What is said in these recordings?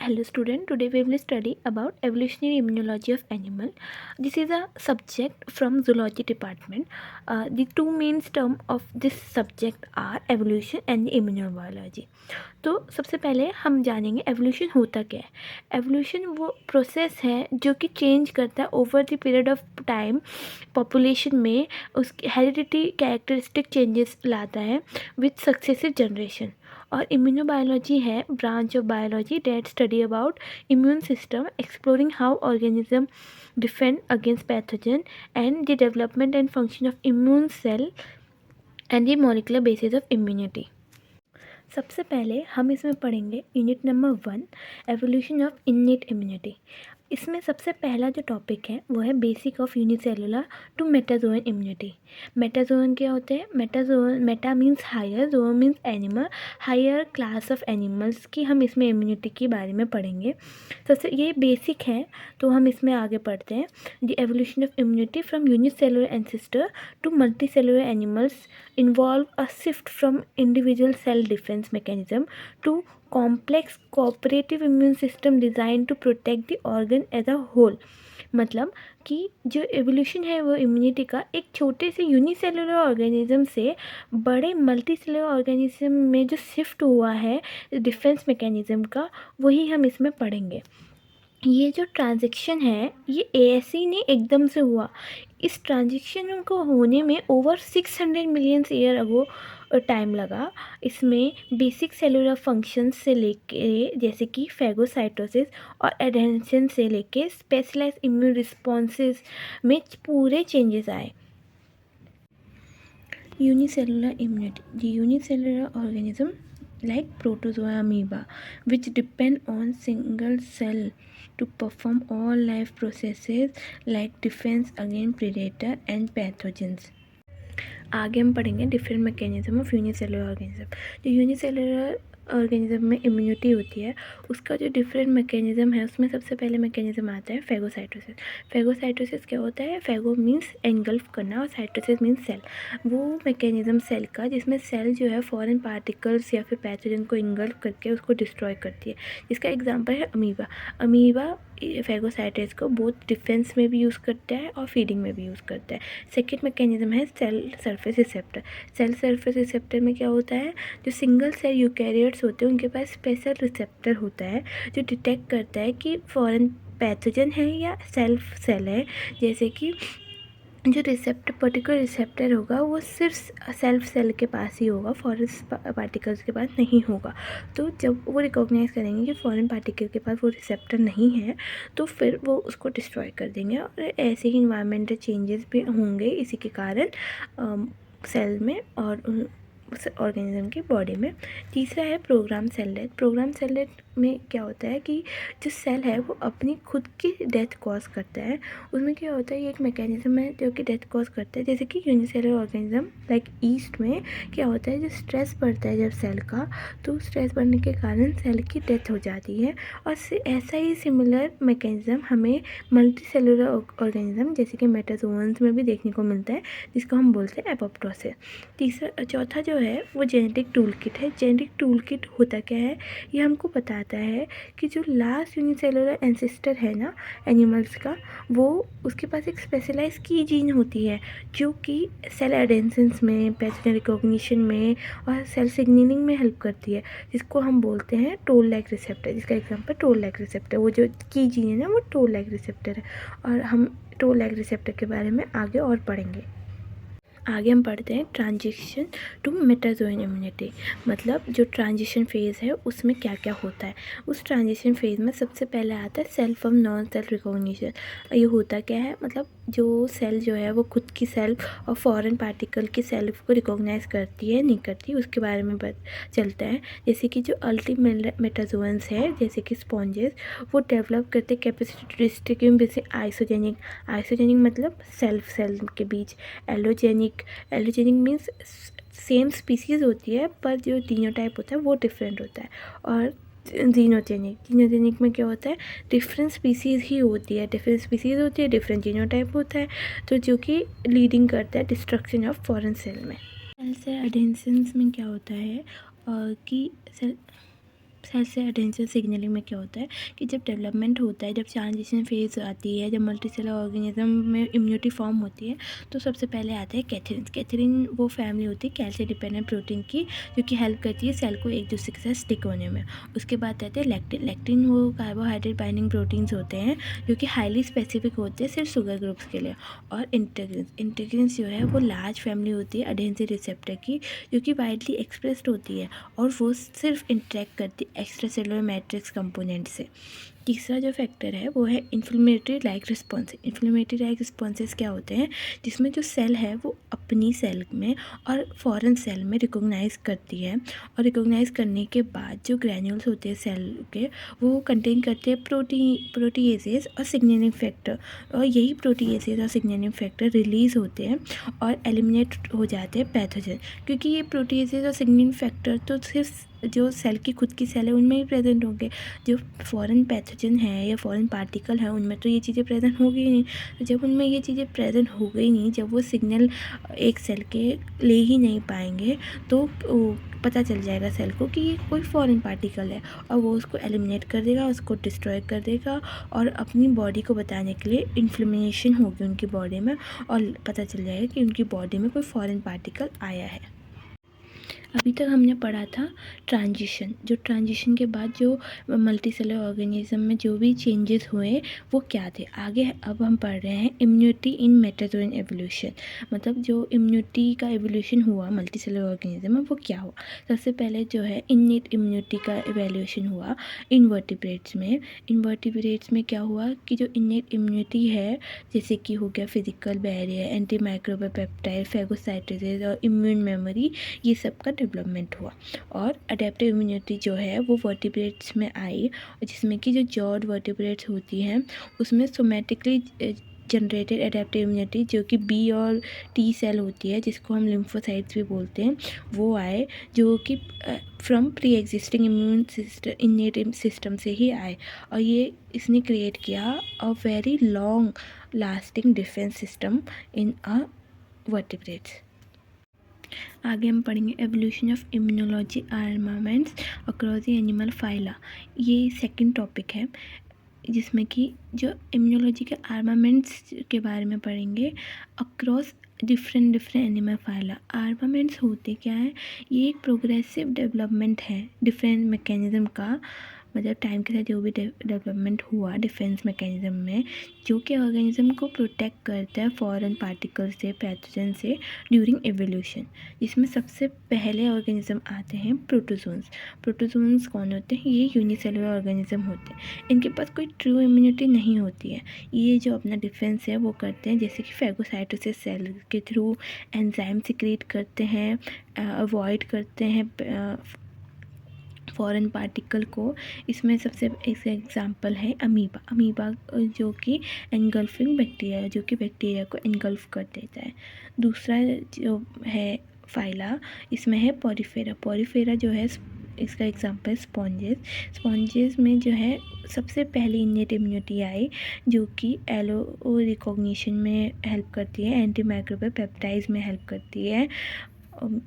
Hello student, today we will study about evolutionary immunology of animal. This is a subject from zoology department. The two main terms of this subject are evolution and immunobiology. तो सबसे पहले हम जानेंगे evolution होता क्या है। Evolution वो process है जो कि चेंज करता है over the period of time population में, उसकी हेरिडिटी कैरेक्टरिस्टिक चेंजेस लाता है विथ सक्सेसिव जनरेशन। और इम्यूनोबायोलॉजी है branch of biology that study about immune system exploring how organism defend against pathogen and the development and function of immune cell and the molecular basis of immunity. सबसे पहले हम इसमें पढ़ेंगे unit number 1 evolution of innate immunity. इसमें सबसे पहला जो topic है वो है basic of unicellular to metazoan immunity. Metazoan क्या होते हैं? Metazoan, meta means higher, zoan means animal, higher class of animals की हम इसमें इम्यूनिटी के बारे में पढ़ेंगे। सबसे ये बेसिक है तो हम इसमें आगे पढ़ते हैं। The evolution of immunity from unicellular ancestor to multicellular animals involve a shift from individual cell defense mechanism to complex cooperative immune system designed to protect the organ as a whole। मतलब कि जो evolution है वो immunity का एक छोटे से unicellular organism से बड़े मल्टीसेलुलर ऑर्गेनिज्म में जो शिफ्ट हुआ है डिफेंस मैकेनिज्म का, वही हम इसमें पढ़ेंगे। ये जो ट्रांजेक्शन है ये ऐसे ने एकदम से हुआ। इस ट्रांजेक्शन को होने में over 600 million year ago time लगा। इसमें बेसिक सेलुलर फंक्शंस से लेके जैसे कि फैगोसाइटोसिस और एडेंशन से लेके स्पेशलाइज इम्यून रिस्पॉन्सेस में पूरे चेंजेस आए। Unicellular immunity, the unicellular organism like protozoa amoeba which depend on single cell to perform all life processes like defense against predator and pathogens। आगे हम पढ़ेंगे different mechanism of unicellular organism. जो unicellular organism में immunity होती है उसका जो different mechanism है उसमें सबसे पहले मैकेनिज्म आता है फैगोसाइटोसिस। फैगोसाइटोसिस क्या होता है? फैगो मीन्स एंगल्फ करना और साइटोसिस मीन्स सेल। वो मैकेनिज्म सेल का जिसमें सेल जो है फॉरेन पार्टिकल्स या फिर पैथोजन को इंगल्फ करके उसको डिस्ट्रॉय करती है। इसका एग्जांपल है अमीबा। अमीबा फैगोसाइटिस को बोथ डिफेंस में भी यूज़ करता है और फीडिंग में भी यूज़ करता है। सेकेंड मैकेनिज्म है cell surface receptor. Cell surface receptor में क्या होता है? जो सिंगल सेल यूकैरियोट्स होते हैं उनके पास स्पेशल रिसेप्टर होता है जो डिटेक्ट करता है कि फॉरेन पैथोजन है या सेल्फ सेल है। जैसे कि जो रिसेप्टर पर्टिकुलर रिसेप्टर होगा वो सिर्फ सेल्फ सेल के पास ही होगा, फॉरेन पार्टिकल्स के पास नहीं होगा। तो जब वो रिकॉग्नाइज करेंगे कि फॉरेन पार्टिकल के पास वो रिसेप्टर नहीं है तो फिर वो उसको डिस्ट्रॉय कर देंगे। और ऐसे ही इन्वायरमेंटल चेंजेस भी होंगे इसी के कारण सेल में और उस ऑर्गेनिज्म की बॉडी में। तीसरा है program cell death. Program cell death में क्या होता है कि जो सेल है वो अपनी खुद की डेथ कॉज करता है। उसमें क्या होता है, ये एक मैकेनिज्म है जो कि डेथ कॉज करता है। जैसे कि यूनिसेलुलर ऑर्गेनिज्म लाइक ईस्ट में क्या होता है, जो स्ट्रेस बढ़ता है जब सेल का, तो स्ट्रेस बढ़ने के कारण सेल की डेथ हो जाती है। और ऐसा ही सिमिलर मैकेनिज्म हमें मल्टी सेलुलर ऑर्गेनिज्म जैसे कि मेटाजोअन्स में भी देखने को मिलता है, जिसको हम बोलते हैं एपोप्टोसिस। चौथा जो है वो जेनेटिक टूल किट है। जेनेटिक टूल किट होता क्या है? ये हमको बताता है कि जो लास्ट यूनिसेलुलर एंसेस्टर है ना एनिमल्स का, वो उसके पास एक स्पेशलाइज की जीन होती है जो कि सेल एडेंसेंस में, पैथोजन रिकॉग्निशन में और सेल सिग्नलिंग में हेल्प करती है, जिसको हम बोलते हैं टोल लाइक रिसेप्टर। जिसका एग्जांपल टोल लाइक रिसेप्टर, वो जो की जीन है ना वो टोल लाइक रिसेप्टर है। और हम टोल लाइक रिसेप्टर के बारे में आगे और पढ़ेंगे। आगे हम पढ़ते हैं ट्रांजिशन टू मेटाजोइन इम्यूनिटी। मतलब जो ट्रांजिशन फेज़ है उसमें क्या क्या होता है। उस ट्रांजिशन फेज़ में सबसे पहले आता है self of non self recognition. ये होता क्या है? मतलब जो सेल जो है वो खुद की सेल्फ और फॉरेन पार्टिकल की सेल्फ को रिकॉग्नाइज करती है नहीं करती, उसके बारे में चलता है। जैसे कि जो अल्टीमेट मेटाजोन्स है जैसे कि स्पॉन्जेस, वो डेवलप करते कैपेसिटिस्टिक जैसे आइसोजेनिक मतलब सेल्फ सेल के बीच, एलोजेनिक मीन्स सेम स्पीसीज़ होती है पर जो जीनोटाइप होता है वो डिफरेंट होता है। और जीनोजेनिक में क्या होता है? डिफरेंट स्पीसीज़ ही होती है, डिफरेंट जीनोटाइप होता है, तो जो कि लीडिंग करता है डिस्ट्रक्शन ऑफ फॉरेन सेल में। सेल से एडेंसेंस में क्या होता है कि सेल से एडेंशियल सिग्नलिंग में क्या होता है कि जब डेवलपमेंट होता है, जब ट्रांजिशन फेज आती है, जब मल्टीसेलर ऑर्गेनिज्म में इम्यूनिटी फॉर्म होती है, तो सबसे पहले आता है कैथरीन। कैथरीन वो फैमिली होती है कैल्शियम डिपेंडेंट प्रोटीन की, जो कि हेल्प करती है सेल को एक दूसरे के साथ स्टिक होने में। उसके बाद आते हैं लैक्टिन। लैक्टिन वो कार्बोहाइड्रेट बाइंडिंग प्रोटीन्स होते हैं जो कि हाईली स्पेसिफिक होते हैं सिर्फ शुगर ग्रुप्स के लिए। और इंटीग्रिन्स। इंटीग्रिन्स जो है वो लार्ज फैमिली होती है एडेंसिन रिसेप्टर की, जो कि वाइडली एक्सप्रेस्ड होती है और वो सिर्फ इंटरेक्ट करती है एक्स्ट्रा सेलुलर मैट्रिक्स कंपोनेंट से। तीसरा जो फैक्टर है वो है inflammatory like response. Inflammatory like responses क्या होते हैं, जिसमें जो सेल है वो अपनी सेल में और फॉरेन सेल में रिकॉग्नाइज करती है, और रिकॉग्नाइज करने के बाद जो ग्रैन्यूल्स होते हैं सेल के, वो कंटेन करते हैं प्रोटीएसेस और सिग्नलिंग फैक्टर, और यही प्रोटीएसेस और सिग्नलिंग फैक्टर रिलीज़ होते हैं और एलिमिनेट हो जाते हैं पैथोजन। क्योंकि ये प्रोटीएसेस और सिग्नलिंग फैक्टर तो सिर्फ जो सेल की खुद की सेल है उनमें ही प्रेजेंट होंगे, जो फॉरेन पैथोजन है या फॉरेन पार्टिकल है उनमें तो ये चीज़ें प्रेजेंट होगी ही नहीं। तो जब उनमें ये चीज़ें प्रेजेंट हो गई नहीं, जब वो सिग्नल एक सेल के ले ही नहीं पाएंगे, तो पता चल जाएगा सेल को कि ये कोई फॉरेन पार्टिकल है, और वो उसको एलिमिनेट कर देगा, उसको डिस्ट्रॉय कर देगा, और अपनी बॉडी को बताने के लिए इन्फ्लेमेशन होगी उनकी बॉडी में, और पता चल जाएगा कि उनकी बॉडी में कोई फॉरेन पार्टिकल आया है। अभी तक हमने पढ़ा था ट्रांजिशन। जो ट्रांजिशन के बाद जो मल्टीसेलुलर ऑर्गेनिज्म में जो भी चेंजेस हुए वो क्या थे। आगे अब हम पढ़ रहे हैं इम्यूनिटी इन मेटाजोइन एवोल्यूशन, मतलब जो इम्यूनिटी का एवोल्यूशन हुआ मल्टीसेलुलर ऑर्गेनिज्म में वो क्या हुआ। सबसे पहले जो है इननेट इम्यूनिटी का एवोल्यूशन हुआ इनवर्टिब्रेट्स में। इनवर्टिब्रेट्स में क्या हुआ कि जो इननेट इम्यूनिटी है, जैसे कि हो गया physical barrier, anti microbial peptide, phagocytosis और इम्यून मेमोरी, ये सब का डेवलपमेंट हुआ। और अडेप्टिव इम्यूनिटी जो है वो वर्टिब्रेट्स में आई, जिसमें कि जो जॉर्ड वर्टिब्रेट्स होती हैं उसमें सोमैटिकली जनरेटेड एडेप्टिव इम्यूनिटी, जो कि बी और टी सेल होती है, जिसको हम लिम्फोसाइट्स भी बोलते हैं, वो आए, जो कि from pre existing immune system innate system से ही आए, और ये इसने क्रिएट किया a very long lasting defence system in a vertebrates. आगे हम पढ़ेंगे evolution of immunology armaments across the animal phyla. ये सेकंड टॉपिक है, जिसमें कि जो इम्यूनोलॉजी के आर्मामेंट्स के बारे में पढ़ेंगे across different animal phyla. Armaments होते क्या है, ये एक प्रोग्रेसिव डेवलपमेंट है डिफरेंट मैकेनिज्म का, मतलब टाइम के साथ जो भी डेवलपमेंट हुआ डिफेंस मैकेनिज्म में, जो कि ऑर्गेनिज्म को प्रोटेक्ट करता है फॉरेन पार्टिकल से, पैथोजन से ड्यूरिंग एवोल्यूशन। जिसमें सबसे पहले ऑर्गेनिज्म आते हैं प्रोटोजोन्स। प्रोटोजोन्स कौन होते हैं, ये यूनिसेलुलर ऑर्गेनिज्म होते हैं। इनके पास कोई ट्रू इम्यूनिटी नहीं होती है, ये जो अपना डिफेंस है वो करते हैं, जैसे कि फैगोसाइटोसिस सेल के थ्रू एंजाइम सिक्रीट करते हैं, अवॉइड करते हैं फॉरेन पार्टिकल को। इसमें सबसे एक एग्जांपल है अमीबा। अमीबा जो कि एनगल्फिंग बैक्टीरिया, जो कि बैक्टीरिया को एनगल्फ कर देता है। दूसरा जो है फाइला, इसमें है पॉरीफेरा। पॉरीफेरा जो है इसका एग्जांपल स्पॉन्जेस। स्पॉन्जेस में जो है सबसे पहली इन्नेट इम्यूनिटी आई, जो कि एलो रिकॉग्निशन में हेल्प करती है, एंटी माइक्रोबियल पेप्टाइड्स में हेल्प करती है।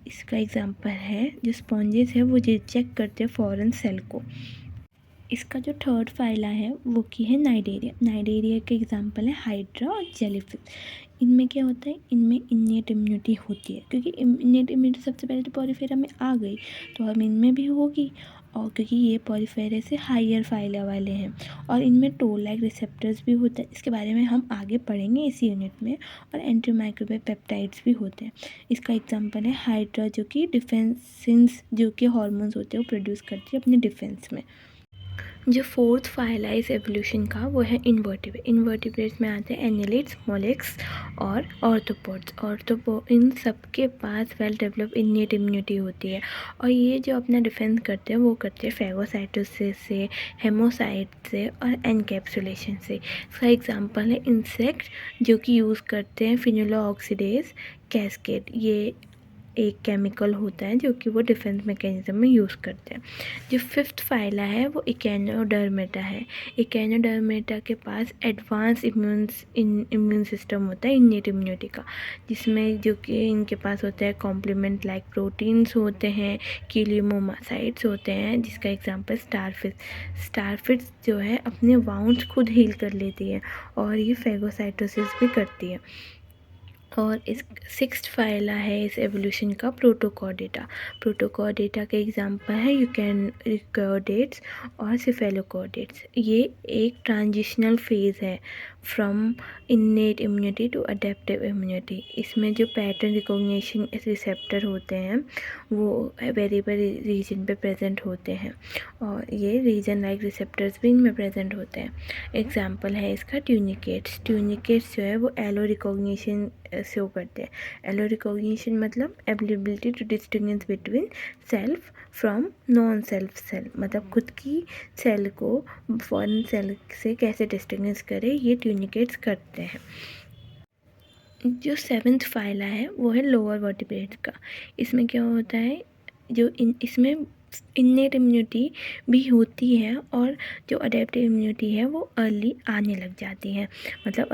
इसका एग्जांपल है जो स्पॉन्जेस है वो रिजेक्ट करते हैं फॉरेन सेल को। इसका जो थर्ड फाइला है वो की है नाइडेरिया। नाइडेरिया के एग्जांपल है हाइड्रा और जेलीफिश। इनमें क्या होता है, इनमें इन्नेट इम्यूनिटी होती है, क्योंकि इन्नेट इम्यूनिटी सबसे पहले तो पॉरीफेरा में आ गई, तो अब इनमें भी होगी, और क्योंकि ये पॉरीफेरा से हायर फाइला वाले हैं, और इनमें टोल लाइक रिसेप्टर्स भी होते हैं। इसके बारे में हम आगे पढ़ेंगे इस यूनिट में। और एंटी माइक्रोबियल पेप्टाइड्स भी होते हैं। इसका एग्जांपल है हाइड्रा, जो कि डिफेंसिन्स जो कि हार्मोन्स होते हैं वो प्रोड्यूस करती है अपने डिफेंस में। जो फोर्थ फाइल है इस एवोल्यूशन का वो है इनवर्टिब्रेट। इनवर्टिब्रेट्स में आते हैं एनिलिड्स, मोलस्क्स और ऑर्थ्रोपोड्स। इन सब के पास वेल डेवलप इन्नेट इम्यूनिटी होती है, और ये जो अपना डिफेंस करते हैं वो करते हैं फैगोसाइटोसिस से, हेमोसाइट से और एनकैप्सुलेशन से। इसका एग्जांपल है इंसेक्ट, जो कि यूज़ करते हैं फिनुला ऑक्सीडेज कैस्केड। ये एक केमिकल होता है जो कि वो डिफेंस मैकेनिज्म में यूज़ करते हैं। जो फिफ्थ फाइला है वो इकेनोडर्मेटा है। इकेनोडर्मेटा के पास एडवांस इम्यून सिस्टम होता है, इन्नेट इम्यूनिटी का, जिसमें जो कि इनके पास होता है कॉम्प्लीमेंट लाइक प्रोटीन्स होते हैं, कीलियोमोसाइट्स होते हैं, जिसका एग्जांपल स्टारफिश जो है अपने वाउंड्स खुद हील कर लेती है और ये फेगोसाइटोसिस भी करती है। और इस सिक्स्थ फाइला है इस एवोल्यूशन का प्रोटोकॉर्डेटा। प्रोटोकॉर्डेटा के एग्जांपल है यूकैरियोट्स और सिफेलोकॉर्डेट्स। ये एक ट्रांजिशनल फेज़ है from innate immunity to adaptive immunity. इसमें जो पैटर्न रिकॉग्निशन रिसेप्टर होते हैं वो वेरिएबल रीजन पे प्रेजेंट होते हैं और ये रीजन लाइक रिसेप्टर्स भी इनमें प्रेजेंट होते हैं। एग्जांपल है इसका ट्यूनिकेट्स। ट्यूनिकेट्स जो है वो एलो रिकॉग्निशन शो करते हैं। एलो रिकॉग्निशन मतलब ability to distinguish between self from non self cell, मतलब खुद की सेल को फॉरेन सेल से कैसे डिस्टिंग्विश करें, ये ट्यूनिकेट्स करते हैं। जो सेवन्थ फाइला है वो है लोअर वर्टिब्रेट्स का। इसमें क्या होता है, जो इसमें इन्नेट इम्यूनिटी भी होती है और जो अडेप्टिव इम्यूनिटी है वो अर्ली आने लग जाती है, मतलब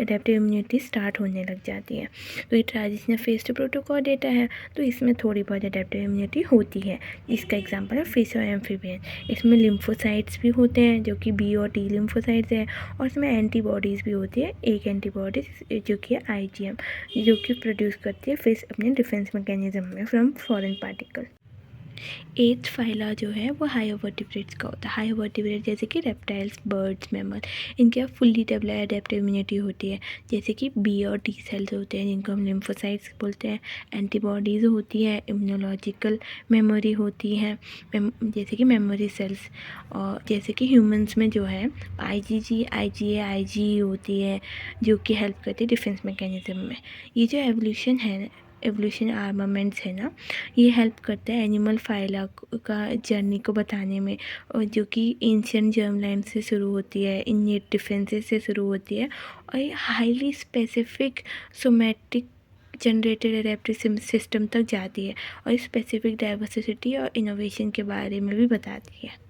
अडेप्टिव इम्यूनिटी स्टार्ट होने लग जाती है। तो ये ट्रांजिशनल फेज टू प्रोटोकॉर्डेटा है, तो इसमें थोड़ी बहुत अडेप्टिव इम्यूनिटी होती है। इसका एग्जांपल है फिश और एम्फीबियन। इसमें लिम्फोसाइट्स भी होते हैं जो कि बी और टी लिम्फोसाइट्स है, और इसमें एंटीबॉडीज़ भी होती है। एक एंटीबॉडीज जो कि है IgM, जो कि प्रोड्यूस करती है फिश अपने डिफेंस मैकेनिज्म में from foreign particle. Eighth phyla जो है वो हायर वर्टिब्रेट्स का होता है। हायर वर्टिब्रेट जैसे कि रेप्टाइल्स, बर्ड्स, मैमल, इनके फुल्ली डेवलप्ड अडेप्टिव इम्यूनिटी होती है, जैसे कि बी और टी सेल्स होते हैं जिनको हम लिम्फोसाइट्स बोलते हैं। एंटीबॉडीज़ होती है, इम्यूनोलॉजिकल मेमोरी होती है, जैसे कि मेमोरी सेल्स, और जैसे कि ह्यूमंस में जो है IgG, IgA, IgE होती है जो कि हेल्प करती है डिफेंस मैकेनिज्म में। ये जो एवोल्यूशन आर्मामेंट्स है ना, ये हेल्प करता है एनिमल फाइला का जर्नी को बताने में, और जो कि एंशिएंट जर्म लाइन से शुरू होती है, इन्नेट डिफेंसेस से शुरू होती है, और ये highly specific somatic generated adaptive system तक जाती है और स्पेसिफिक डाइवर्सिटी और इनोवेशन के बारे में भी बताती है।